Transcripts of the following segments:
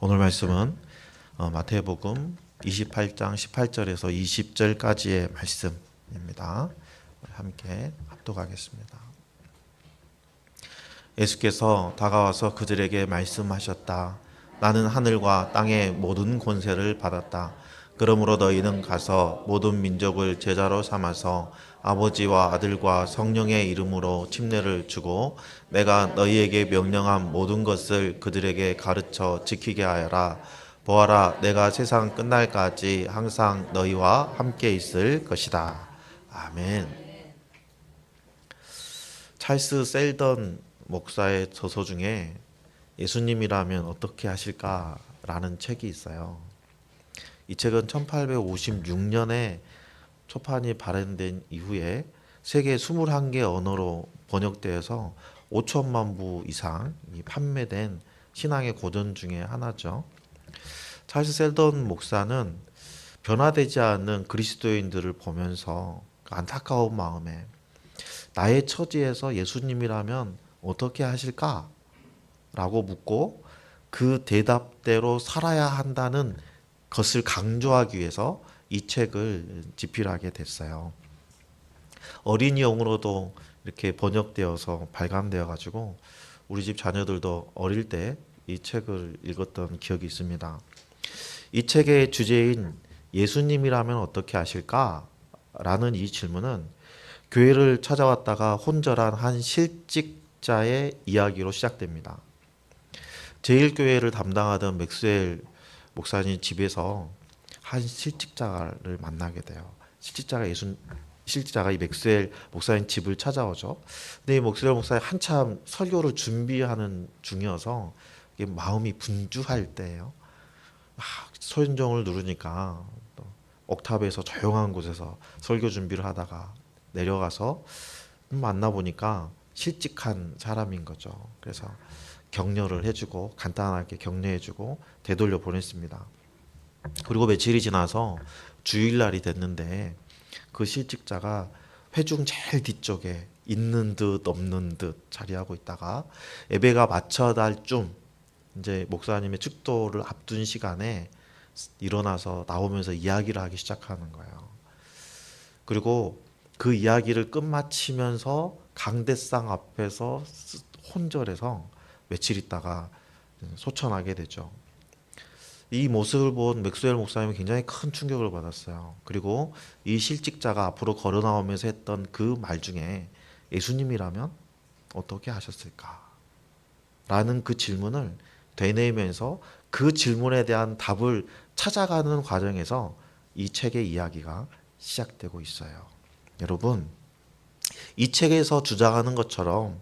오늘 말씀은 마태복음 28장 18절에서 20절까지의 말씀입니다. 함께 합독하겠습니다. 예수께서 다가와서 그들에게 말씀하셨다. 나는 하늘과 땅의 모든 권세를 받았다. 그러므로 너희는 가서 모든 민족을 제자로 삼아서 아버지와 아들과 성령의 이름으로 침례를 주고 내가 너희에게 명령한 모든 것을 그들에게 가르쳐 지키게 하여라. 보아라, 내가 세상 끝날까지 항상 너희와 함께 있을 것이다. 아멘. 찰스 셀던 목사의 저서 중에 예수님이라면 어떻게 하실까라는 책이 있어요. 이 책은 1856년에 초판이 발행된 이후에 세계 21개 언어로 번역되어서 5천만 부 이상 판매된 신앙의 고전 중에 하나죠. 찰스 셀던 목사는 변화되지 않는 그리스도인들을 보면서 안타까운 마음에 나의 처지에서 예수님이라면 어떻게 하실까? 라고 묻고 그 대답대로 살아야 한다는 것을 강조하기 위해서 이 책을 집필하게 됐어요. 어린이용으로도 이렇게 번역되어서 발간되어 가지고 우리 집 자녀들도 어릴 때 이 책을 읽었던 기억이 있습니다. 이 책의 주제인 예수님이라면 어떻게 하실까? 라는 이 질문은 교회를 찾아왔다가 혼절한 한 실직자의 이야기로 시작됩니다. 제1교회를 담당하던 맥스웰 목사님 집에서 한 실직자를 만나게 돼요. 실직자가 이 맥스웰 목사님 집을 찾아오죠. 근데 이 맥스웰 목사님 한참 설교를 준비하는 중이어서 마음이 분주할 때예요. 소인종을 누르니까 또 옥탑에서 조용한 곳에서 설교 준비를 하다가 내려가서 만나보니까 실직한 사람인 거죠. 그래서 격려를 해주고 간단하게 격려해주고 되돌려 보냈습니다. 그리고 며칠이 지나서 주일날이 됐는데 그 실직자가 회중 제일 뒤쪽에 있는 듯 없는 듯 자리하고 있다가 예배가 마쳐달 쯤 이제 목사님의 축도를 앞둔 시간에 일어나서 나오면서 이야기를 하기 시작하는 거예요. 그리고 그 이야기를 끝마치면서 강대상 앞에서 혼절해서 며칠 있다가 소천하게 되죠. 이 모습을 본 맥스웰 목사님은 굉장히 큰 충격을 받았어요. 그리고 이 실직자가 앞으로 걸어 나오면서 했던 그 말 중에 예수님이라면 어떻게 하셨을까? 라는 그 질문을 되뇌이면서 그 질문에 대한 답을 찾아가는 과정에서 이 책의 이야기가 시작되고 있어요. 여러분, 이 책에서 주장하는 것처럼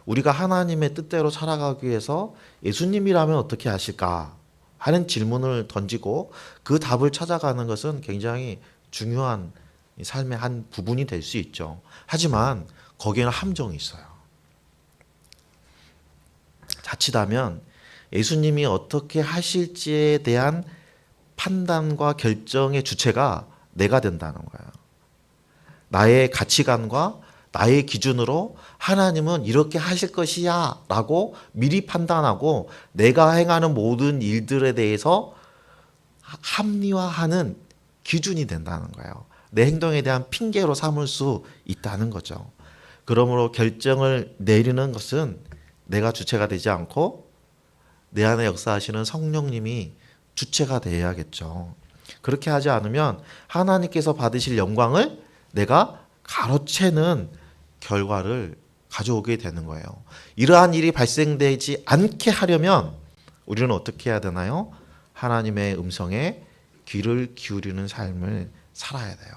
우리가 하나님의 뜻대로 살아가기 위해서 예수님이라면 어떻게 하실까 하는 질문을 던지고 그 답을 찾아가는 것은 굉장히 중요한 삶의 한 부분이 될 수 있죠. 하지만 거기에는 함정이 있어요. 자칫하면 예수님이 어떻게 하실지에 대한 판단과 결정의 주체가 내가 된다는 거예요. 나의 가치관과 나의 기준으로 하나님은 이렇게 하실 것이야 라고 미리 판단하고 내가 행하는 모든 일들에 대해서 합리화하는 기준이 된다는 거예요. 내 행동에 대한 핑계로 삼을 수 있다는 거죠. 그러므로 결정을 내리는 것은 내가 주체가 되지 않고 내 안에 역사하시는 성령님이 주체가 되어야겠죠. 그렇게 하지 않으면 하나님께서 받으실 영광을 내가 가로채는 결과를 가져오게 되는 거예요. 이러한 일이 발생되지 않게 하려면 우리는 어떻게 해야 되나요? 하나님의 음성에 귀를 기울이는 삶을 살아야 돼요.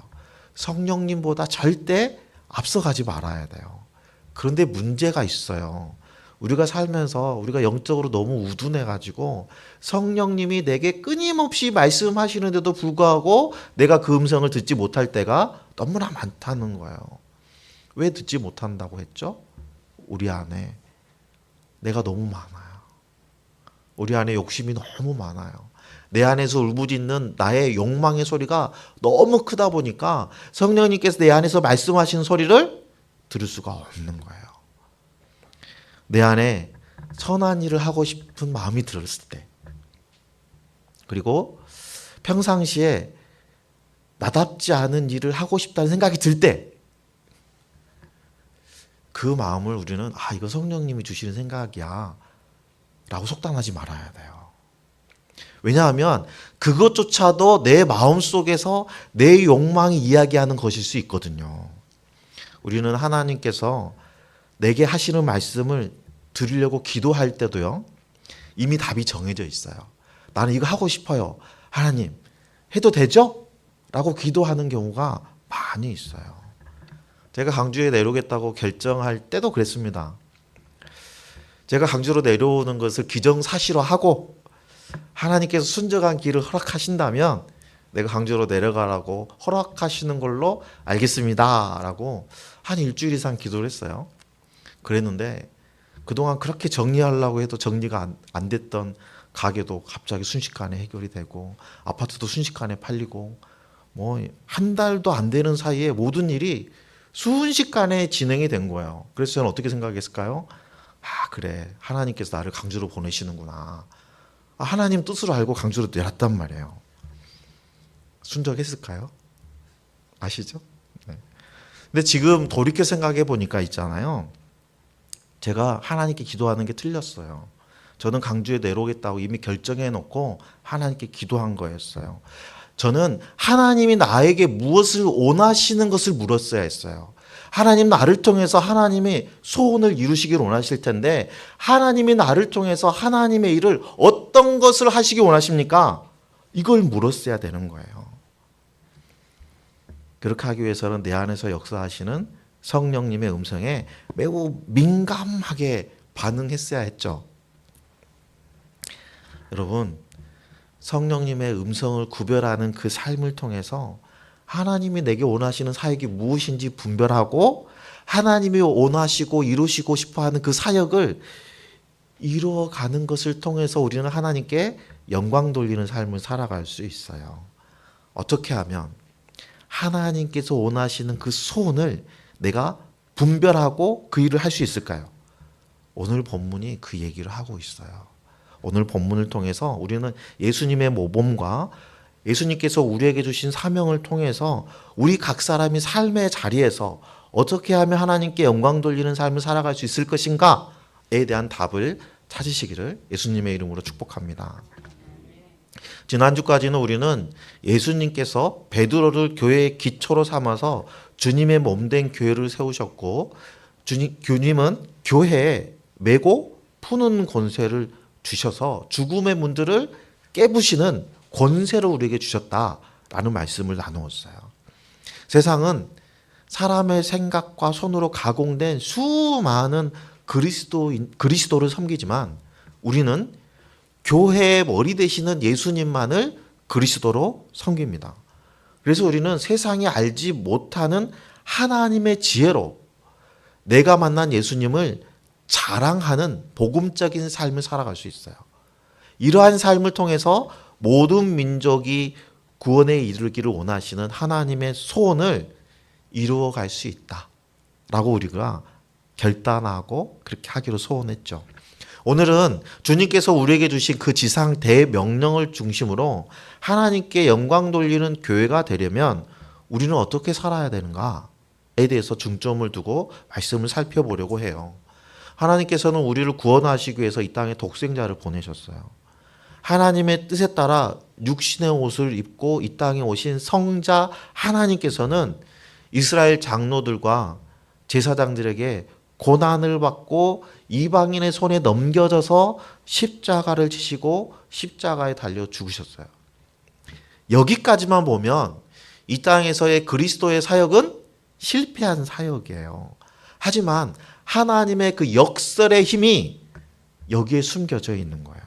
성령님보다 절대 앞서가지 말아야 돼요. 그런데 문제가 있어요. 우리가 살면서 우리가 영적으로 너무 우둔해가지고 성령님이 내게 끊임없이 말씀하시는데도 불구하고 내가 그 음성을 듣지 못할 때가 너무나 많다는 거예요. 왜 듣지 못한다고 했죠? 우리 안에 내가 너무 많아요. 우리 안에 욕심이 너무 많아요. 내 안에서 울부짖는 나의 욕망의 소리가 너무 크다 보니까 성령님께서 내 안에서 말씀하시는 소리를 들을 수가 없는 거예요. 내 안에 선한 일을 하고 싶은 마음이 들었을 때 그리고 평상시에 나답지 않은 일을 하고 싶다는 생각이 들 때 그 마음을 우리는 이거 성령님이 주시는 생각이야 라고 속단하지 말아야 돼요. 왜냐하면 그것조차도 내 마음속에서 내 욕망이 이야기하는 것일 수 있거든요. 우리는 하나님께서 내게 하시는 말씀을 드리려고 기도할 때도요, 이미 답이 정해져 있어요. 나는 이거 하고 싶어요. 하나님, 해도 되죠? 라고 기도하는 경우가 많이 있어요. 제가 강주에 내려오겠다고 결정할 때도 그랬습니다. 제가 강주로 내려오는 것을 기정사실화하고 하나님께서 순적한 길을 허락하신다면 내가 강주로 내려가라고 허락하시는 걸로 알겠습니다 라고 한 일주일 이상 기도를 했어요. 그랬는데 그동안 그렇게 정리하려고 해도 정리가 안 됐던 가게도 갑자기 순식간에 해결이 되고 아파트도 순식간에 팔리고 뭐 한 달도 안 되는 사이에 모든 일이 순식간에 진행이 된 거예요. 그래서 저는 어떻게 생각했을까요? 그래, 하나님께서 나를 강주로 보내시는구나. 하나님 뜻으로 알고 강주로 내렸단 말이에요. 순적했을까요? 아시죠? 네. 근데 지금 돌이켜 생각해 보니까 있잖아요. 제가 하나님께 기도하는 게 틀렸어요. 저는 강주에 내려오겠다고 이미 결정해 놓고 하나님께 기도한 거였어요. 저는 하나님이 나에게 무엇을 원하시는 것을 물었어야 했어요. 하나님 나를 통해서 하나님이 소원을 이루시길 원하실 텐데 하나님이 나를 통해서 하나님의 일을 어떤 것을 하시기 원하십니까? 이걸 물었어야 되는 거예요. 그렇게 하기 위해서는 내 안에서 역사하시는 성령님의 음성에 매우 민감하게 반응했어야 했죠. 여러분, 성령님의 음성을 구별하는 그 삶을 통해서 하나님이 내게 원하시는 사역이 무엇인지 분별하고 하나님이 원하시고 이루시고 싶어하는 그 사역을 이루어가는 것을 통해서 우리는 하나님께 영광 돌리는 삶을 살아갈 수 있어요. 어떻게 하면 하나님께서 원하시는 그 소원을 내가 분별하고 그 일을 할 수 있을까요? 오늘 본문이 그 얘기를 하고 있어요. 오늘 본문을 통해서 우리는 예수님의 모범과 예수님께서 우리에게 주신 사명을 통해서 우리 각 사람이 삶의 자리에서 어떻게 하면 하나님께 영광 돌리는 삶을 살아갈 수 있을 것인가에 대한 답을 찾으시기를 예수님의 이름으로 축복합니다. 지난주까지는 우리는 예수님께서 베드로를 교회의 기초로 삼아서 주님의 몸된 교회를 세우셨고 주님은 교회에 메고 푸는 권세를 주셔서 죽음의 문들을 깨부시는 권세를 우리에게 주셨다라는 말씀을 나누었어요. 세상은 사람의 생각과 손으로 가공된 수많은 그리스도를 섬기지만 우리는 교회의 머리 되시는 예수님만을 그리스도로 섬깁니다. 그래서 우리는 세상이 알지 못하는 하나님의 지혜로 내가 만난 예수님을 자랑하는 복음적인 삶을 살아갈 수 있어요. 이러한 삶을 통해서 모든 민족이 구원에 이르기를 원하시는 하나님의 소원을 이루어갈 수 있다라고 우리가 결단하고 그렇게 하기로 소원했죠. 오늘은 주님께서 우리에게 주신 그 지상 대명령을 중심으로 하나님께 영광 돌리는 교회가 되려면 우리는 어떻게 살아야 되는가에 대해서 중점을 두고 말씀을 살펴보려고 해요. 하나님께서는 우리를 구원하시기 위해서 이 땅에 독생자를 보내셨어요. 하나님의 뜻에 따라 육신의 옷을 입고 이 땅에 오신 성자 하나님께서는 이스라엘 장로들과 제사장들에게 고난을 받고 이방인의 손에 넘겨져서 십자가를 지시고 십자가에 달려 죽으셨어요. 여기까지만 보면 이 땅에서의 그리스도의 사역은 실패한 사역이에요. 하지만 하나님의 그 역설의 힘이 여기에 숨겨져 있는 거예요.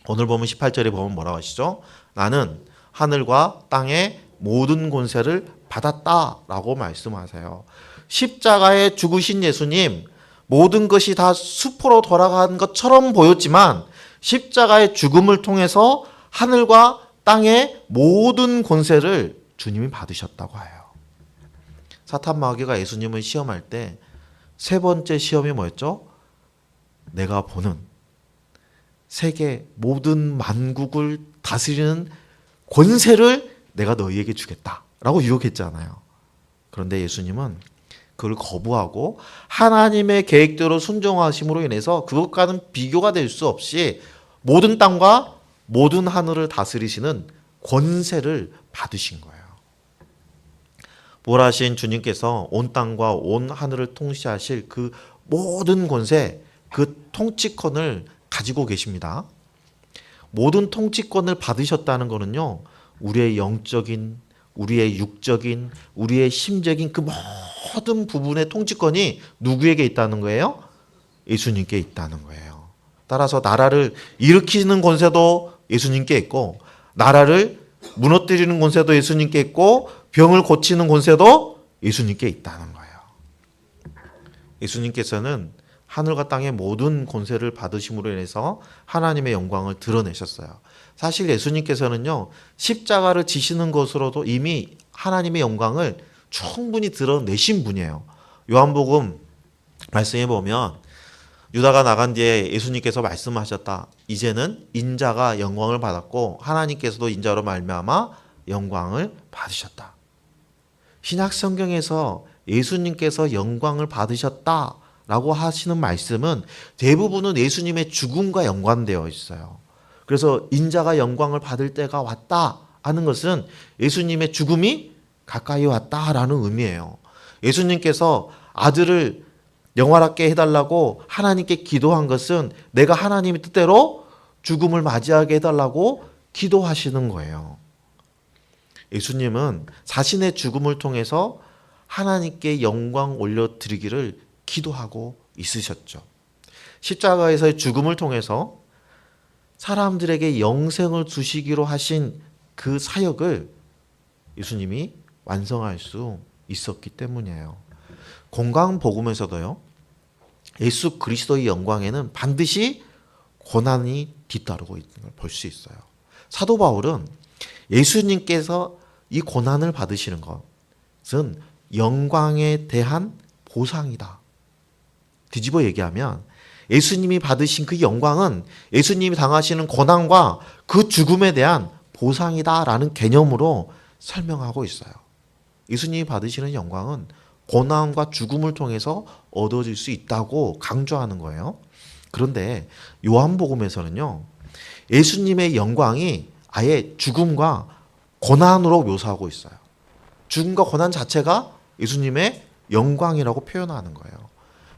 오늘 보면 18절에 보면 뭐라고 하시죠? 나는 하늘과 땅의 모든 권세를 받았다라고 말씀하세요. 십자가에 죽으신 예수님, 모든 것이 다 수포로 돌아간 것처럼 보였지만 십자가의 죽음을 통해서 하늘과 땅의 모든 권세를 주님이 받으셨다고 해요. 사탄 마귀가 예수님을 시험할 때 세 번째 시험이 뭐였죠? 내가 보는 세계 모든 만국을 다스리는 권세를 내가 너희에게 주겠다라고 유혹했잖아요. 그런데 예수님은 그걸 거부하고 하나님의 계획대로 순종하심으로 인해서 그것과는 비교가 될 수 없이 모든 땅과 모든 하늘을 다스리시는 권세를 받으신 거예요. 부활하신 주님께서 온 땅과 온 하늘을 통치하실 그 모든 권세, 그 통치권을 가지고 계십니다. 모든 통치권을 받으셨다는 것은요, 우리의 영적인, 우리의 육적인, 우리의 심적인 그 모든 부분의 통치권이 누구에게 있다는 거예요? 예수님께 있다는 거예요. 따라서 나라를 일으키는 권세도 예수님께 있고, 나라를 무너뜨리는 권세도 예수님께 있고, 병을 고치는 권세도 예수님께 있다는 거예요. 예수님께서는 하늘과 땅의 모든 권세를 받으심으로 인해서 하나님의 영광을 드러내셨어요. 사실 예수님께서는요, 십자가를 지시는 것으로도 이미 하나님의 영광을 충분히 드러내신 분이에요. 요한복음 말씀해 보면 유다가 나간 뒤에 예수님께서 말씀하셨다. 이제는 인자가 영광을 받았고 하나님께서도 인자로 말미암아 영광을 받으셨다. 신약 성경에서 예수님께서 영광을 받으셨다라고 하시는 말씀은 대부분은 예수님의 죽음과 연관되어 있어요. 그래서 인자가 영광을 받을 때가 왔다 하는 것은 예수님의 죽음이 가까이 왔다라는 의미예요. 예수님께서 아들을 영화롭게 해달라고 하나님께 기도한 것은 내가 하나님의 뜻대로 죽음을 맞이하게 해달라고 기도하시는 거예요. 예수님은 자신의 죽음을 통해서 하나님께 영광 올려드리기를 기도하고 있으셨죠. 십자가에서의 죽음을 통해서 사람들에게 영생을 주시기로 하신 그 사역을 예수님이 완성할 수 있었기 때문이에요. 건강복음에서도요, 예수 그리스도의 영광에는 반드시 고난이 뒤따르고 있는 걸 볼 수 있어요. 사도 바울은 예수님께서 이 고난을 받으시는 것은 영광에 대한 보상이다. 뒤집어 얘기하면 예수님이 받으신 그 영광은 예수님이 당하시는 고난과 그 죽음에 대한 보상이다라는 개념으로 설명하고 있어요. 예수님이 받으시는 영광은 고난과 죽음을 통해서 얻어질 수 있다고 강조하는 거예요. 그런데 요한복음에서는요, 예수님의 영광이 아예 죽음과 고난으로 묘사하고 있어요. 죽음과 고난 자체가 예수님의 영광이라고 표현하는 거예요.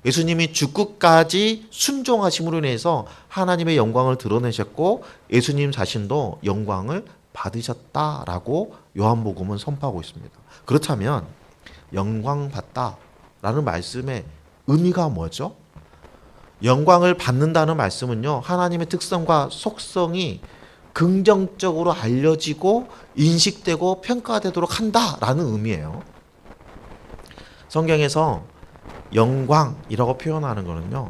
예수님이 죽기까지 순종하심으로 인해서 하나님의 영광을 드러내셨고 예수님 자신도 영광을 받으셨다라고 요한복음은 선포하고 있습니다. 그렇다면 영광 받다라는 말씀의 의미가 뭐죠? 영광을 받는다는 말씀은요, 하나님의 특성과 속성이 긍정적으로 알려지고 인식되고 평가되도록 한다라는 의미예요. 성경에서 영광이라고 표현하는 것은요,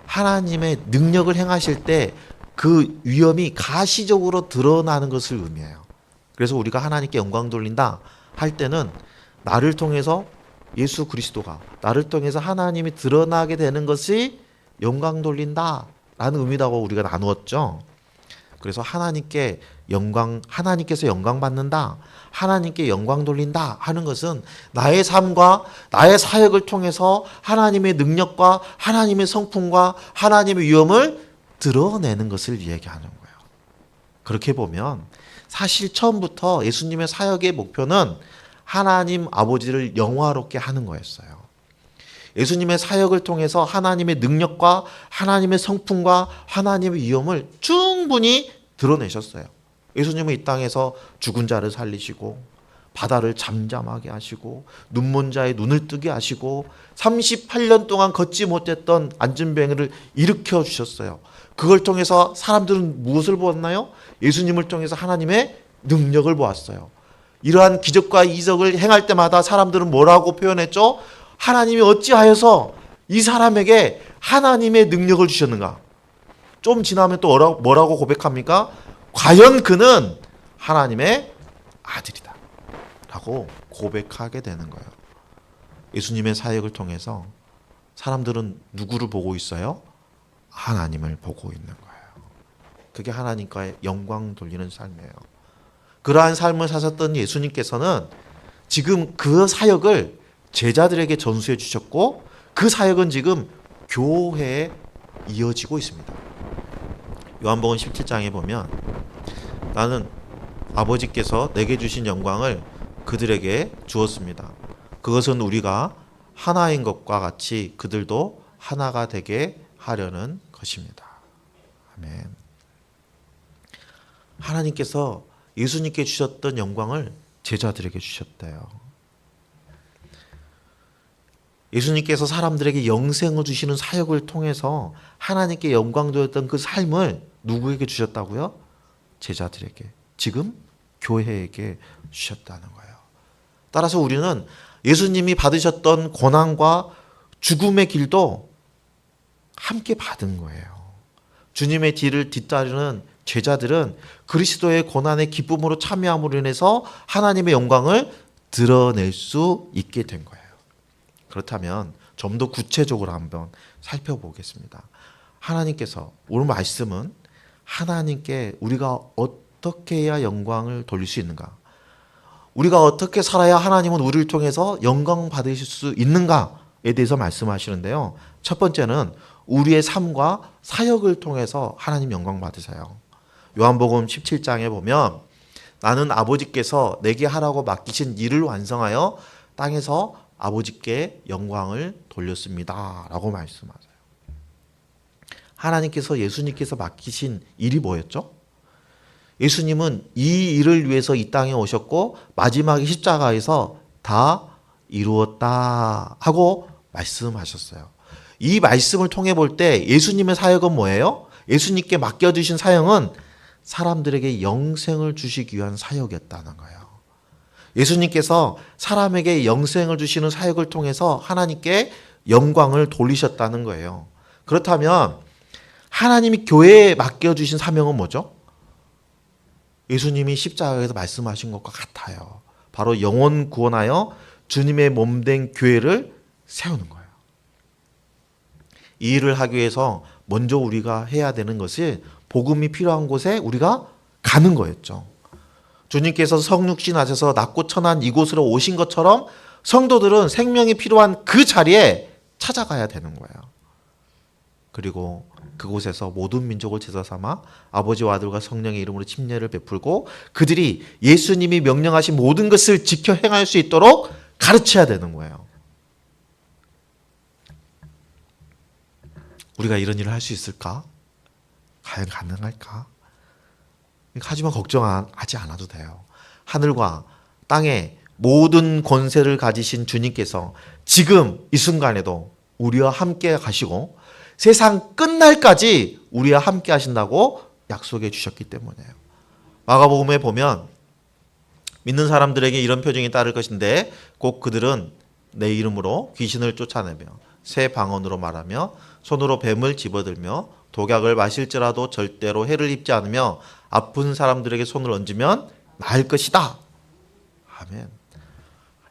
하나님의 능력을 행하실 때 그 위엄이 가시적으로 드러나는 것을 의미해요. 그래서 우리가 하나님께 영광 돌린다 할 때는 나를 통해서 예수 그리스도가, 나를 통해서 하나님이 드러나게 되는 것이 영광 돌린다라는 의미라고 우리가 나누었죠. 그래서 하나님께서 영광 받는다, 하나님께 영광 돌린다 하는 것은 나의 삶과 나의 사역을 통해서 하나님의 능력과 하나님의 성품과 하나님의 위엄을 드러내는 것을 이야기하는 거예요. 그렇게 보면 사실 처음부터 예수님의 사역의 목표는 하나님 아버지를 영화롭게 하는 거였어요. 예수님의 사역을 통해서 하나님의 능력과 하나님의 성품과 하나님의 위엄을 충분히 드러내셨어요. 예수님은 이 땅에서 죽은 자를 살리시고 바다를 잠잠하게 하시고 눈먼 자의 눈을 뜨게 하시고 38년 동안 걷지 못했던 안진뱅이를 일으켜 주셨어요. 그걸 통해서 사람들은 무엇을 보았나요? 예수님을 통해서 하나님의 능력을 보았어요. 이러한 기적과 이적을 행할 때마다 사람들은 뭐라고 표현했죠? 하나님이 어찌하여서 이 사람에게 하나님의 능력을 주셨는가? 좀 지나면 또 뭐라고 고백합니까? 과연 그는 하나님의 아들이다 라고 고백하게 되는 거예요. 예수님의 사역을 통해서 사람들은 누구를 보고 있어요? 하나님을 보고 있는 거예요. 그게 하나님과의 영광 돌리는 삶이에요. 그러한 삶을 사셨던 예수님께서는 지금 그 사역을 제자들에게 전수해 주셨고 그 사역은 지금 교회에 이어지고 있습니다. 요한복음 17장에 보면 나는 아버지께서 내게 주신 영광을 그들에게 주었습니다. 그것은 우리가 하나인 것과 같이 그들도 하나가 되게 하려는 것입니다. 아멘. 하나님께서 예수님께 주셨던 영광을 제자들에게 주셨대요. 예수님께서 사람들에게 영생을 주시는 사역을 통해서 하나님께 영광 되었던 그 삶을 누구에게 주셨다고요? 제자들에게, 지금 교회에게 주셨다는 거예요. 따라서 우리는 예수님이 받으셨던 고난과 죽음의 길도 함께 받은 거예요. 주님의 뒤를 뒤따르는 제자들은 그리스도의 고난의 기쁨으로 참여함으로 인해서 하나님의 영광을 드러낼 수 있게 된 거예요. 그렇다면 좀 더 구체적으로 한번 살펴보겠습니다. 하나님께서, 오늘 말씀은 하나님께 우리가 어떻게 해야 영광을 돌릴 수 있는가, 우리가 어떻게 살아야 하나님은 우리를 통해서 영광 받으실 수 있는가에 대해서 말씀하시는데요. 첫 번째는 우리의 삶과 사역을 통해서 하나님 영광 받으세요. 요한복음 17장에 보면 나는 아버지께서 내게 하라고 맡기신 일을 완성하여 땅에서 아버지께 영광을 돌렸습니다 라고 말씀하세요. 하나님께서 예수님께서 맡기신 일이 뭐였죠? 예수님은 이 일을 위해서 이 땅에 오셨고 마지막에 십자가에서 다 이루었다 하고 말씀하셨어요. 이 말씀을 통해 볼 때 예수님의 사역은 뭐예요? 예수님께 맡겨주신 사역은 사람들에게 영생을 주시기 위한 사역이었다는 거예요. 예수님께서 사람에게 영생을 주시는 사역을 통해서 하나님께 영광을 돌리셨다는 거예요. 그렇다면 하나님이 교회에 맡겨주신 사명은 뭐죠? 예수님이 십자가에서 말씀하신 것과 같아요. 바로 영혼 구원하여 주님의 몸된 교회를 세우는 거예요. 이 일을 하기 위해서 먼저 우리가 해야 되는 것이 복음이 필요한 곳에 우리가 가는 거였죠. 주님께서 성육신 하셔서 낮고 천한 이곳으로 오신 것처럼 성도들은 생명이 필요한 그 자리에 찾아가야 되는 거예요. 그리고 그곳에서 모든 민족을 제자 삼아 아버지와 아들과 성령의 이름으로 침례를 베풀고 그들이 예수님이 명령하신 모든 것을 지켜 행할 수 있도록 가르쳐야 되는 거예요. 우리가 이런 일을 할 수 있을까? 과연 가능할까? 하지만 걱정하지 않아도 돼요. 하늘과 땅의 모든 권세를 가지신 주님께서 지금 이 순간에도 우리와 함께 가시고 세상 끝날까지 우리와 함께 하신다고 약속해 주셨기 때문이에요. 마가복음에 보면 믿는 사람들에게 이런 표징이 따를 것인데 곧 그들은 내 이름으로 귀신을 쫓아내며 새 방언으로 말하며 손으로 뱀을 집어들며 독약을 마실지라도 절대로 해를 입지 않으며 아픈 사람들에게 손을 얹으면 나을 것이다. 아멘.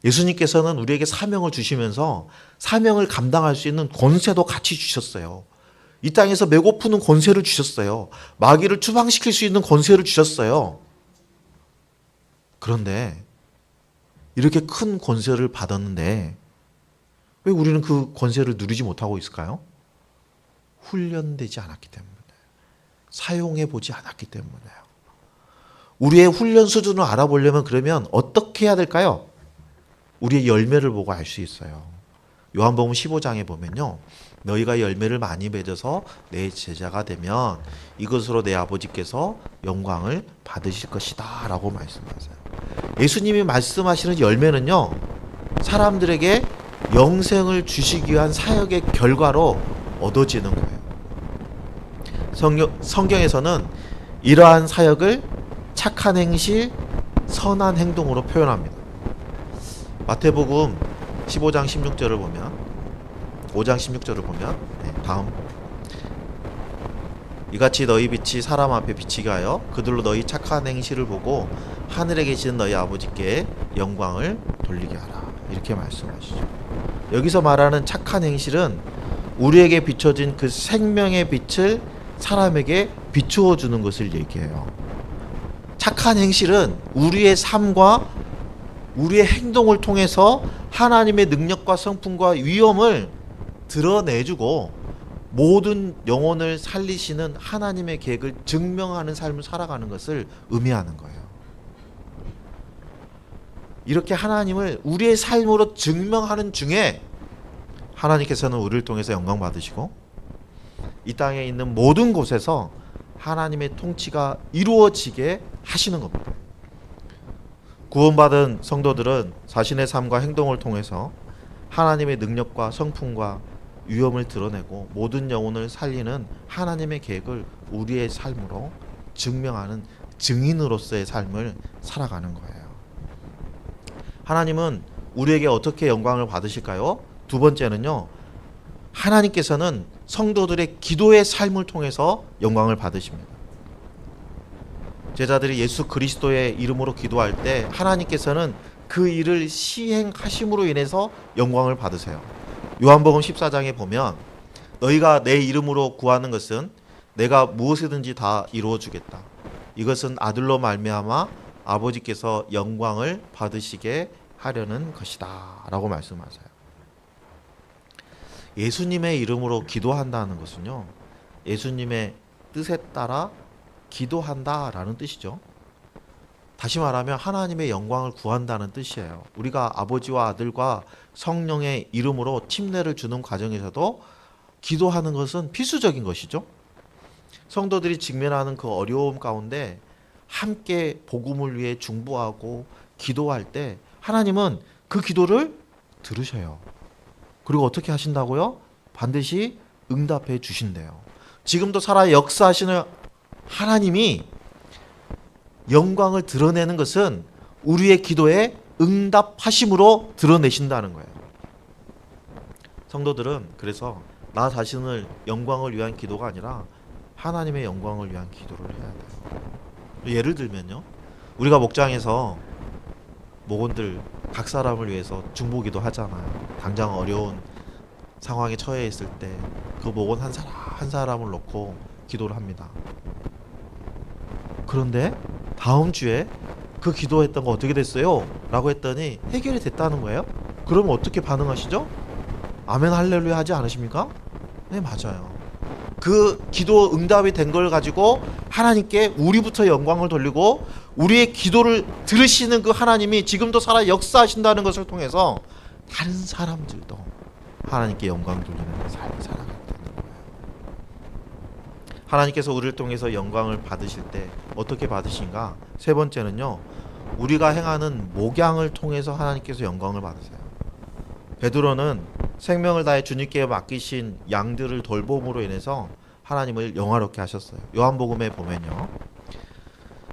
예수님께서는 우리에게 사명을 주시면서 사명을 감당할 수 있는 권세도 같이 주셨어요. 이 땅에서 배고프는 권세를 주셨어요. 마귀를 추방시킬 수 있는 권세를 주셨어요. 그런데 이렇게 큰 권세를 받았는데 왜 우리는 그 권세를 누리지 못하고 있을까요? 훈련되지 않았기 때문에, 사용해 보지 않았기 때문에요. 우리의 훈련 수준을 알아보려면 그러면 어떻게 해야 될까요? 우리의 열매를 보고 알 수 있어요. 요한복음 15장에 보면요, 너희가 열매를 많이 맺어서 내 제자가 되면 이것으로 내 아버지께서 영광을 받으실 것이다 라고 말씀하세요. 예수님이 말씀하시는 열매는요, 사람들에게 영생을 주시기 위한 사역의 결과로 얻어지는 거예요. 성경에서는 이러한 사역을 착한 행실, 선한 행동으로 표현합니다. 마태복음 15장 16절을 보면, 5장 16절을 보면, 다음 이같이 너희 빛이 사람 앞에 비치게 하여 그들로 너희 착한 행실을 보고 하늘에 계시는 너희 아버지께 영광을 돌리게 하라. 이렇게 말씀하시죠. 여기서 말하는 착한 행실은 우리에게 비춰진 그 생명의 빛을 사람에게 비추어 주는 것을 얘기해요. 착한 행실은 우리의 삶과 우리의 행동을 통해서 하나님의 능력과 성품과 위엄을 드러내주고 모든 영혼을 살리시는 하나님의 계획을 증명하는 삶을 살아가는 것을 의미하는 거예요. 이렇게 하나님을 우리의 삶으로 증명하는 중에 하나님께서는 우리를 통해서 영광 받으시고 이 땅에 있는 모든 곳에서 하나님의 통치가 이루어지게 하시는 겁니다. 구원받은 성도들은 자신의 삶과 행동을 통해서 하나님의 능력과 성품과 위엄을 드러내고 모든 영혼을 살리는 하나님의 계획을 우리의 삶으로 증명하는 증인으로서의 삶을 살아가는 거예요. 하나님은 우리에게 어떻게 영광을 받으실까요? 두 번째는요, 하나님께서는 성도들의 기도의 삶을 통해서 영광을 받으십니다. 제자들이 예수 그리스도의 이름으로 기도할 때 하나님께서는 그 일을 시행하심으로 인해서 영광을 받으세요. 요한복음 14장에 보면 너희가 내 이름으로 구하는 것은 내가 무엇이든지 다 이루어 주겠다. 이것은 아들로 말미암아 아버지께서 영광을 받으시게 하려는 것이다 라고 말씀하세요. 예수님의 이름으로 기도한다는 것은요, 예수님의 뜻에 따라 기도한다라는 뜻이죠. 다시 말하면 하나님의 영광을 구한다는 뜻이에요. 우리가 아버지와 아들과 성령의 이름으로 침례를 주는 과정에서도 기도하는 것은 필수적인 것이죠. 성도들이 직면하는 그 어려움 가운데 함께 복음을 위해 중보하고 기도할 때 하나님은 그 기도를 들으셔요. 그리고 어떻게 하신다고요? 반드시 응답해 주신대요. 지금도 살아 역사하시는 하나님이 영광을 드러내는 것은 우리의 기도에 응답하심으로 드러내신다는 거예요. 성도들은 그래서 나 자신을 영광을 위한 기도가 아니라 하나님의 영광을 위한 기도를 해야 돼요. 예를 들면요, 우리가 목장에서 목원들 각 사람을 위해서 중보기도 하잖아요. 당장 어려운 상황에 처해 있을 때 그 목원 한 사람 한 사람을 놓고 기도를 합니다. 그런데 다음 주에 그 기도했던 거 어떻게 됐어요? 라고 했더니 해결이 됐다는 거예요. 그러면 어떻게 반응하시죠? 아멘 할렐루야 하지 않으십니까? 네, 맞아요. 그 기도 응답이 된 걸 가지고 하나님께 우리부터 영광을 돌리고 우리의 기도를 들으시는 그 하나님이 지금도 살아 역사하신다는 것을 통해서 다른 사람들도 하나님께 영광 돌리는 삶을 살아가게 되는 거예요. 하나님께서 우리를 통해서 영광을 받으실 때 어떻게 받으신가? 세 번째는요, 우리가 행하는 목양을 통해서 하나님께서 영광을 받으세요. 베드로는 생명을 다해 주님께 맡기신 양들을 돌봄으로 인해서 하나님을 영화롭게 하셨어요. 요한복음에 보면요,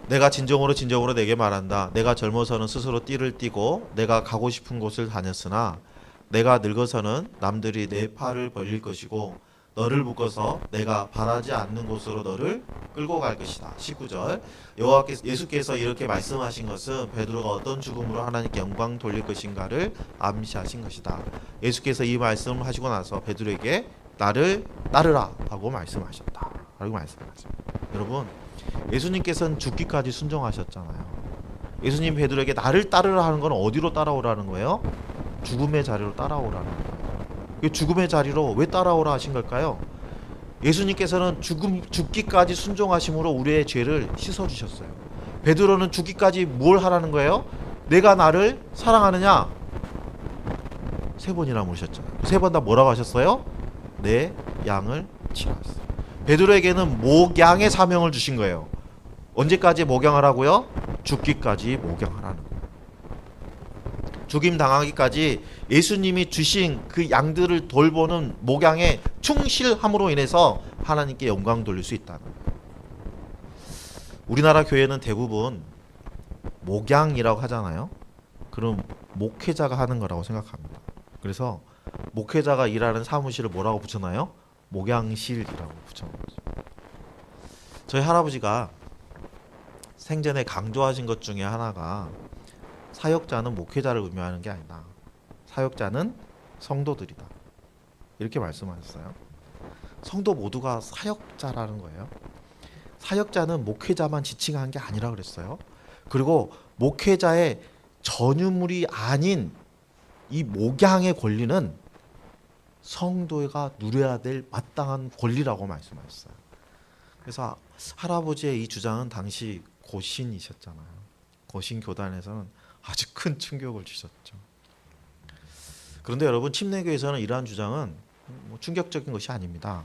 내가 진정으로 내게 말한다. 내가 젊어서는 스스로 띠를 띠고 내가 가고 싶은 곳을 다녔으나 내가 늙어서는 남들이 내 팔을 벌릴 것이고 너를 묶어서 내가 바라지 않는 곳으로 너를 끌고 갈 것이다. 19절. 예수께서 이렇게 말씀하신 것은 베드로가 어떤 죽음으로 하나님께 영광 돌릴 것인가를 암시하신 것이다. 예수께서 이 말씀을 하시고 나서 베드로에게 나를 따르라 하고 말씀하셨다. 라고 말씀하셨습니다. 여러분, 예수님께서는 죽기까지 순종하셨잖아요. 예수님 베드로에게 나를 따르라 하는 건 어디로 따라오라는 거예요? 죽음의 자리로 따라오라는 거예요. 죽음의 자리로 왜 따라오라 하신 걸까요? 예수님께서는 죽기까지 순종하심으로 우리의 죄를 씻어주셨어요. 베드로는 죽기까지 뭘 하라는 거예요? 내가 나를 사랑하느냐? 3번이나 물으셨잖아요. 3번 다 뭐라고 하셨어요? 내 양을 치라. 베드로에게는 목양의 사명을 주신 거예요. 언제까지 목양하라고요? 죽기까지 목양하라는 거예요. 죽임 당하기까지 예수님이 주신 그 양들을 돌보는 목양에 충실함으로 인해서 하나님께 영광 돌릴 수 있다는 거예요. 우리나라 교회는 대부분 목양이라고 하잖아요. 그럼 목회자가 하는 거라고 생각합니다. 그래서 목회자가 일하는 사무실을 뭐라고 붙여놔요? 목양실이라고 붙여놓죠. 저희 할아버지가 생전에 강조하신 것 중에 하나가 사역자는 목회자를 의미하는 게 아니다. 사역자는 성도들이다. 이렇게 말씀하셨어요. 성도 모두가 사역자라는 거예요. 사역자는 목회자만 지칭한 게 아니라 그랬어요. 그리고 목회자의 전유물이 아닌 이 목양의 권리는 성도가 누려야 될 마땅한 권리라고 말씀하셨어요. 그래서 할아버지의 이 주장은 당시 고신이셨잖아요. 고신 교단에서는 아주 큰 충격을 주셨죠. 그런데 여러분, 침례교에서는 이러한 주장은 충격적인 것이 아닙니다.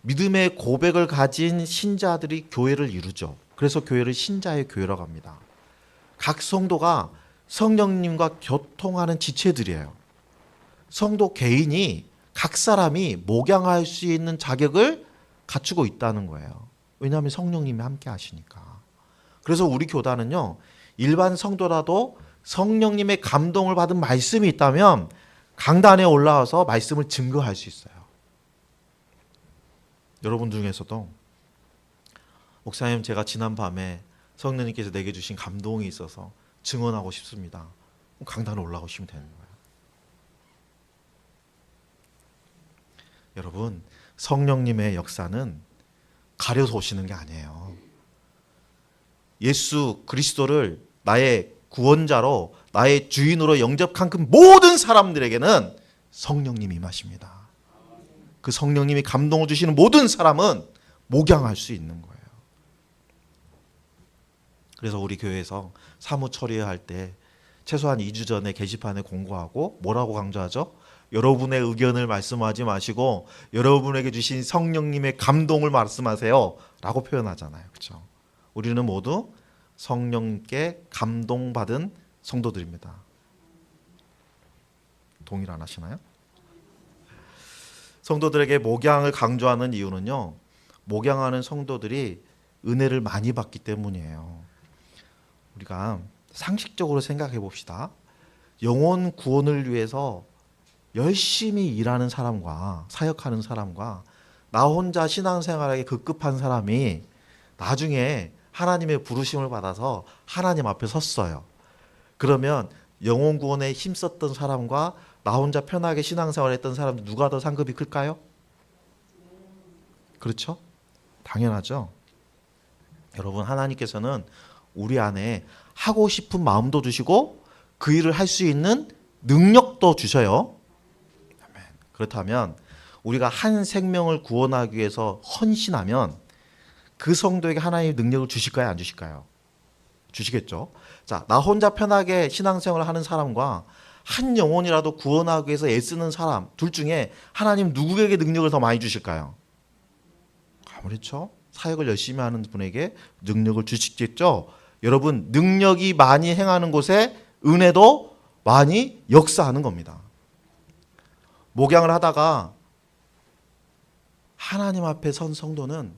믿음의 고백을 가진 신자들이 교회를 이루죠. 그래서 교회를 신자의 교회라고 합니다. 각 성도가 성령님과 교통하는 지체들이에요. 성도 개인이 각 사람이 목양할 수 있는 자격을 갖추고 있다는 거예요. 왜냐하면 성령님이 함께 하시니까. 그래서 우리 교단은요, 일반 성도라도 성령님의 감동을 받은 말씀이 있다면 강단에 올라와서 말씀을 증거할 수 있어요. 여러분 중에서도 목사님, 제가 지난 밤에 성령님께서 내게 주신 감동이 있어서 증언하고 싶습니다. 강단에 올라오시면 되는 거예요. 여러분, 성령님의 역사는 가려서 오시는 게 아니에요. 예수 그리스도를 나의 구원자로, 나의 주인으로 영접한 그 모든 사람들에게는 성령님이 임하십니다. 그 성령님이 감동을 주시는 모든 사람은 목양할 수 있는 거예요. 그래서 우리 교회에서 사무 처리할 때 최소한 2주 전에 게시판에 공고하고 뭐라고 강조하죠? 여러분의 의견을 말씀하지 마시고 여러분에게 주신 성령님의 감동을 말씀하세요 라고 표현하잖아요. 그렇죠? 우리는 모두 성령께 감동받은 성도들입니다. 동의를 안 하시나요? 성도들에게 목양을 강조하는 이유는요, 목양하는 성도들이 은혜를 많이 받기 때문이에요. 우리가 상식적으로 생각해 봅시다. 영혼 구원을 위해서 열심히 일하는 사람과 사역하는 사람과 나 혼자 신앙생활하기 급급한 사람이 나중에 하나님의 부르심을 받아서 하나님 앞에 섰어요. 그러면 영혼 구원에 힘썼던 사람과 나 혼자 편하게 신앙생활했던 사람, 누가 더 상급이 클까요? 그렇죠? 당연하죠. 여러분, 하나님께서는 우리 안에 하고 싶은 마음도 주시고 그 일을 할 수 있는 능력도 주셔요. 그렇다면 우리가 한 생명을 구원하기 위해서 헌신하면 그 성도에게 하나님의 능력을 주실까요? 안 주실까요? 주시겠죠. 자, 나 혼자 편하게 신앙생활을 하는 사람과 한 영혼이라도 구원하기 위해서 애쓰는 사람, 둘 중에 하나님 누구에게 능력을 더 많이 주실까요? 아무렇죠. 사역을 열심히 하는 분에게 능력을 주시겠죠. 여러분, 능력이 많이 행하는 곳에 은혜도 많이 역사하는 겁니다. 목양을 하다가 하나님 앞에 선 성도는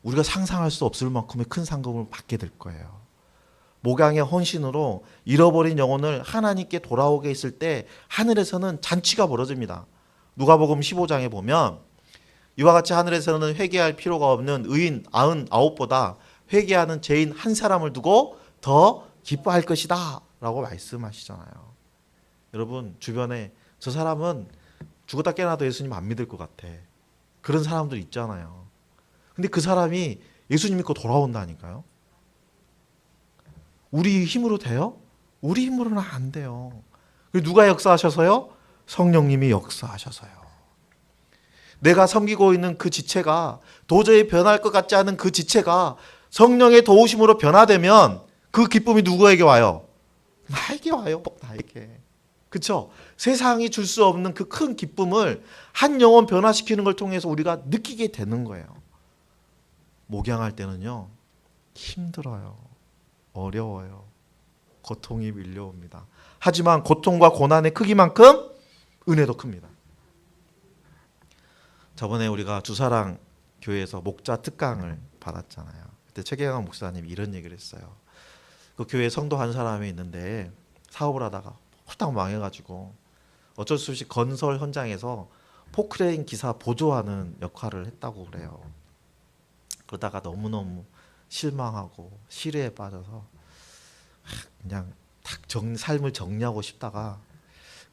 우리가 상상할 수 없을 만큼의 큰 상급을 받게 될 거예요. 목양의 헌신으로 잃어버린 영혼을 하나님께 돌아오게 했을 때 하늘에서는 잔치가 벌어집니다. 누가복음 15장에 보면 이와 같이 하늘에서는 회개할 필요가 없는 의인 99보다 회개하는 죄인 한 사람을 두고 더 기뻐할 것이다 라고 말씀하시잖아요. 여러분, 주변에 저 사람은 죽었다 깨어나도 예수님 안 믿을 것 같아, 그런 사람들 있잖아요. 근데 그 사람이 예수님 믿고 돌아온다니까요. 우리 힘으로 돼요? 우리 힘으로는 안 돼요. 누가 역사하셔서요? 성령님이 역사하셔서요. 내가 섬기고 있는 그 지체가 도저히 변할 것 같지 않은 그 지체가 성령의 도우심으로 변화되면 그 기쁨이 누구에게 와요? 나에게 와요. 나에게. 그렇죠? 세상이 줄 수 없는 그 큰 기쁨을 한 영혼 변화시키는 걸 통해서 우리가 느끼게 되는 거예요. 목양할 때는요, 힘들어요. 어려워요. 고통이 밀려옵니다. 하지만 고통과 고난의 크기만큼 은혜도 큽니다. 저번에 우리가 주사랑 교회에서 목자 특강을 받았잖아요. 그때 최경환 목사님이 이런 얘기를 했어요. 그 교회 성도 한 사람이 있는데 사업을 하다가 홀딱 망해가지고 어쩔 수 없이 건설 현장에서 포크레인 기사 보조하는 역할을 했다고 그래요. 그러다가 너무너무 실망하고 시리에 빠져서 그냥 딱 삶을 정리하고 싶다가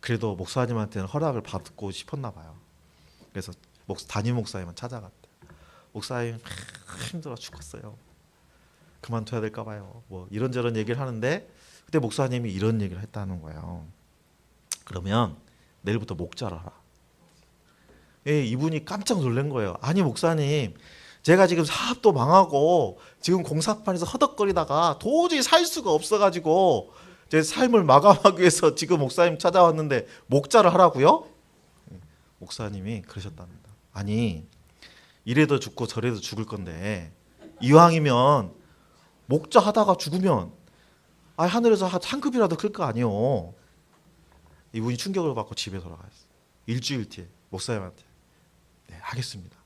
그래도 목사님한테는 허락을 받고 싶었나 봐요. 그래서 담임 목사님은 찾아갔대. 목사님 힘들어 죽겠어요. 그만둬야 될까 봐요. 뭐 이런저런 얘기를 하는데 그때 목사님이 이런 얘기를 했다는 거예요. 그러면 내일부터 목자를 하라. 예, 이분이 깜짝 놀란 거예요. 아니 목사님, 제가 지금 사업도 망하고 지금 공사판에서 허덕거리다가 도저히 살 수가 없어가지고 제 삶을 마감하기 위해서 지금 목사님 찾아왔는데 목자를 하라고요? 목사님이 그러셨답니다. 아니 이래도 죽고 저래도 죽을 건데 이왕이면 목자 하다가 죽으면 하늘에서 상급이라도 클 거 아니요. 이분이 충격을 받고 집에 돌아갔어요. 일주일 뒤에 목사님한테 네, 하겠습니다.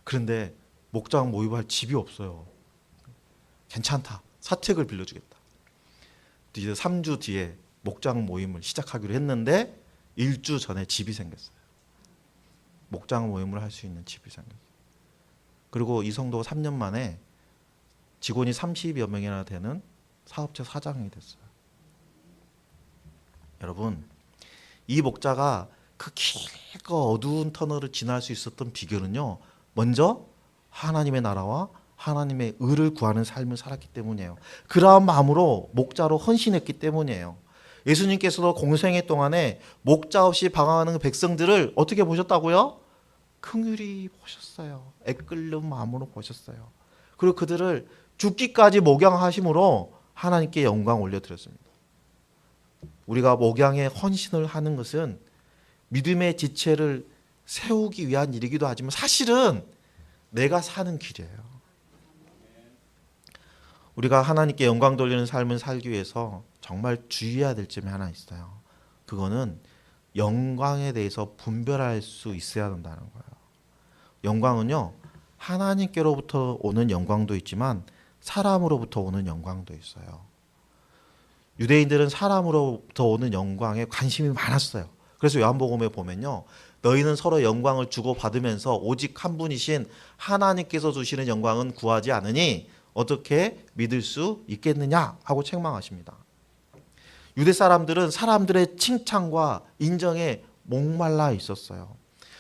그런데 목장 모집할 집이 없어요. 괜찮다. 사택을 빌려주겠다. 이제 3주 뒤에 목장 모임을 시작하기로 했는데 1주 전에 집이 생겼어요. 목장 모임을 할 수 있는 집이 생겼어요. 그리고 이 성도가 3년 만에 직원이 30여 명이나 되는 사업체 사장이 됐어요. 여러분, 이 목자가 그 길고 어두운 터널을 지날 수 있었던 비결은요, 먼저 하나님의 나라와 하나님의 의를 구하는 삶을 살았기 때문이에요. 그러한 마음으로 목자로 헌신했기 때문이에요. 예수님께서도 공생애 동안에 목자 없이 방황하는 백성들을 어떻게 보셨다고요? 긍휼히 보셨어요. 애끓는 마음으로 보셨어요. 그리고 그들을 죽기까지 목양하심으로 하나님께 영광 올려드렸습니다. 우리가 목양에 헌신을 하는 것은 믿음의 지체를 세우기 위한 일이기도 하지만 사실은 내가 사는 길이에요. 우리가 하나님께 영광 돌리는 삶을 살기 위해서 정말 주의해야 될 점이 하나 있어요. 그거는 영광에 대해서 분별할 수 있어야 된다는 거예요. 영광은요, 하나님께로부터 오는 영광도 있지만 사람으로부터 오는 영광도 있어요. 유대인들은 사람으로부터 오는 영광에 관심이 많았어요. 그래서 요한복음에 보면요, 너희는 서로 영광을 주고 받으면서 오직 한 분이신 하나님께서 주시는 영광은 구하지 않으니 어떻게 믿을 수 있겠느냐 하고 책망하십니다. 유대 사람들은 사람들의 칭찬과 인정에 목말라 있었어요.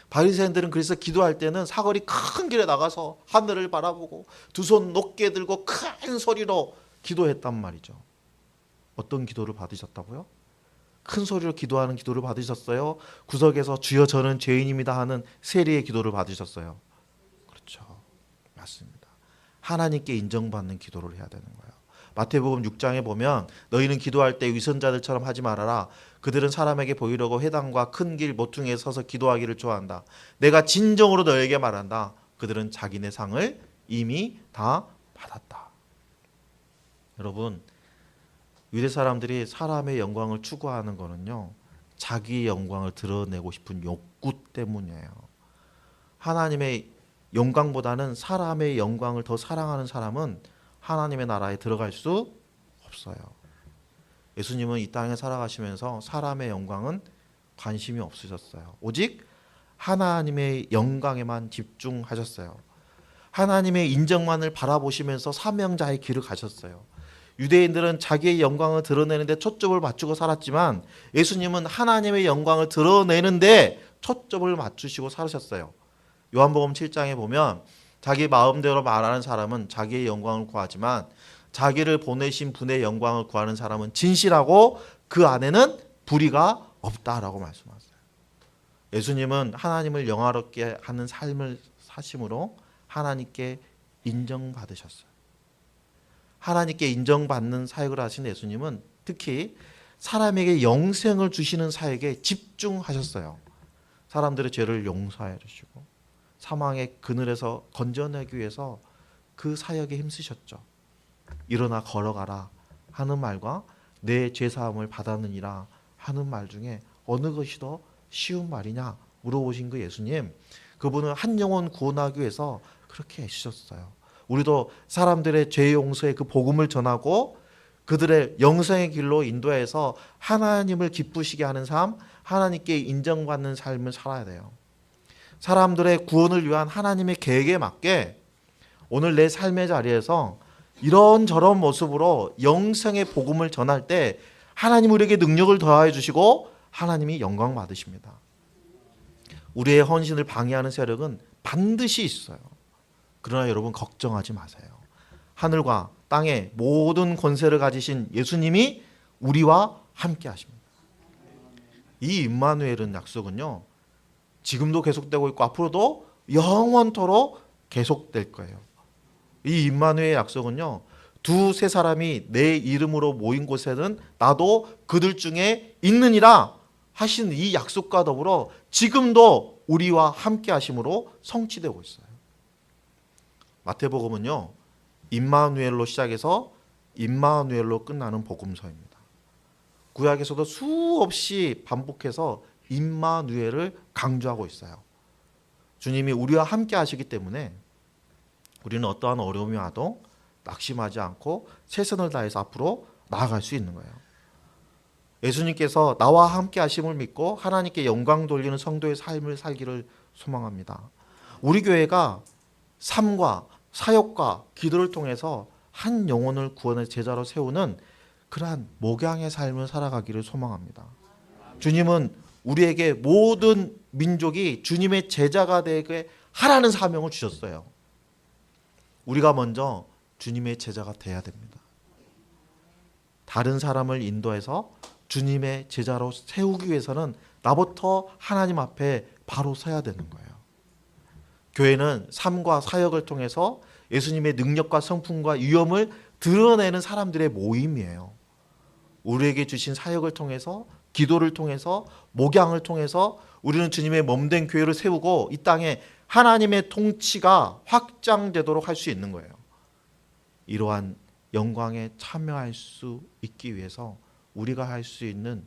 바리새인들은 그래서 기도할 때는 사거리 큰 길에 나가서 하늘을 바라보고 두 손 높게 들고 큰 소리로 기도했단 말이죠. 어떤 기도를 받으셨다고요? 큰 소리로 기도하는 기도를 받으셨어요? 구석에서 주여 저는 죄인입니다 하는 세리의 기도를 받으셨어요? 그렇죠. 맞습니다. 하나님께 인정받는 기도를 해야 되는 거예요. 마태복음 6장에 보면 너희는 기도할 때 위선자들처럼 하지 말아라. 그들은 사람에게 보이려고 회당과 큰 길 모퉁이에 서서 기도하기를 좋아한다. 내가 진정으로 너에게 말한다. 그들은 자기네 상을 이미 다 받았다. 여러분, 유대 사람들이 사람의 영광을 추구하는 거는요, 자기의 영광을 드러내고 싶은 욕구 때문이에요. 하나님의 영광보다는 사람의 영광을 더 사랑하는 사람은 하나님의 나라에 들어갈 수 없어요. 예수님은 이 땅에 살아가시면서 사람의 영광은 관심이 없으셨어요. 오직 하나님의 영광에만 집중하셨어요. 하나님의 인정만을 바라보시면서 사명자의 길을 가셨어요. 유대인들은 자기의 영광을 드러내는데 초점을 맞추고 살았지만 예수님은 하나님의 영광을 드러내는데 초점을 맞추시고 살으셨어요. 요한복음 7장에 보면 자기 마음대로 말하는 사람은 자기의 영광을 구하지만 자기를 보내신 분의 영광을 구하는 사람은 진실하고 그 안에는 불의가 없다라고 말씀하세요. 예수님은 하나님을 영화롭게 하는 삶을 사심으로 하나님께 인정받으셨어요. 하나님께 인정받는 사역을 하신 예수님은 특히 사람에게 영생을 주시는 사역에 집중하셨어요. 사람들의 죄를 용서해 주시고 사망의 그늘에서 건져내기 위해서 그 사역에 힘쓰셨죠. 일어나 걸어가라 하는 말과 내 죄사함을 받았느니라 하는 말 중에 어느 것이 더 쉬운 말이냐 물어보신 그 예수님, 그분은 한 영혼 구원하기 위해서 그렇게 애쓰셨어요. 우리도 사람들의 죄 용서의 그 복음을 전하고 그들의 영생의 길로 인도해서 하나님을 기쁘시게 하는 삶, 하나님께 인정받는 삶을 살아야 돼요. 사람들의 구원을 위한 하나님의 계획에 맞게 오늘 내 삶의 자리에서 이런저런 모습으로 영생의 복음을 전할 때 하나님 우리에게 능력을 더하여 주시고 하나님이 영광 받으십니다. 우리의 헌신을 방해하는 세력은 반드시 있어요. 그러나 여러분 걱정하지 마세요. 하늘과 땅의 모든 권세를 가지신 예수님이 우리와 함께 하십니다. 이 임마누엘은 약속은요, 지금도 계속되고 있고 앞으로도 영원토록 계속될 거예요. 이 임마누엘 약속은요, 두세 사람이 내 이름으로 모인 곳에는 나도 그들 중에 있느니라 하신 이 약속과 더불어 지금도 우리와 함께 하심으로 성취되고 있어요. 마태복음은요, 임마누엘로 시작해서 임마누엘로 끝나는 복음서입니다. 구약에서도 수없이 반복해서 임마누엘을 강조하고 있어요. 주님이 우리와 함께 하시기 때문에 우리는 어떠한 어려움이 와도 낙심하지 않고 최선을 다해서 앞으로 나아갈 수 있는 거예요. 예수님께서 나와 함께 하심을 믿고 하나님께 영광 돌리는 성도의 삶을 살기를 소망합니다. 우리 교회가 삶과 사역과 기도를 통해서 한 영혼을 구원의 제자로 세우는 그러한 목양의 삶을 살아가기를 소망합니다. 주님은 우리에게 모든 민족이 주님의 제자가 되게 하라는 사명을 주셨어요. 우리가 먼저 주님의 제자가 돼야 됩니다. 다른 사람을 인도해서 주님의 제자로 세우기 위해서는 나부터 하나님 앞에 바로 서야 되는 거예요. 교회는 삶과 사역을 통해서 예수님의 능력과 성품과 위엄을 드러내는 사람들의 모임이에요. 우리에게 주신 사역을 통해서, 기도를 통해서, 목양을 통해서 우리는 주님의 몸된 교회를 세우고 이 땅에 하나님의 통치가 확장되도록 할 수 있는 거예요. 이러한 영광에 참여할 수 있기 위해서 우리가 할 수 있는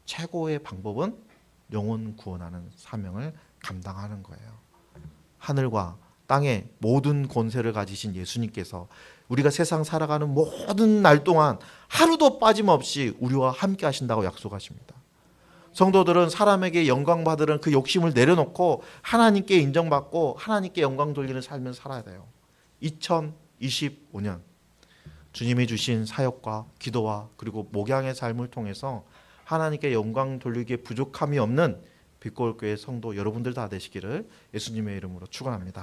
최고의 방법은 영혼 구원하는 사명을 감당하는 거예요. 하늘과 땅의 모든 권세를 가지신 예수님께서 우리가 세상 살아가는 모든 날 동안 하루도 빠짐없이 우리와 함께 하신다고 약속하십니다. 성도들은 사람에게 영광 받으려는 그 욕심을 내려놓고 하나님께 인정받고 하나님께 영광 돌리는 삶을 살아야 돼요. 2025년 주님이 주신 사역과 기도와 그리고 목양의 삶을 통해서 하나님께 영광 돌리기에 부족함이 없는 빛골교회 성도 여러분들 다 되시기를 예수님의 이름으로 축원합니다.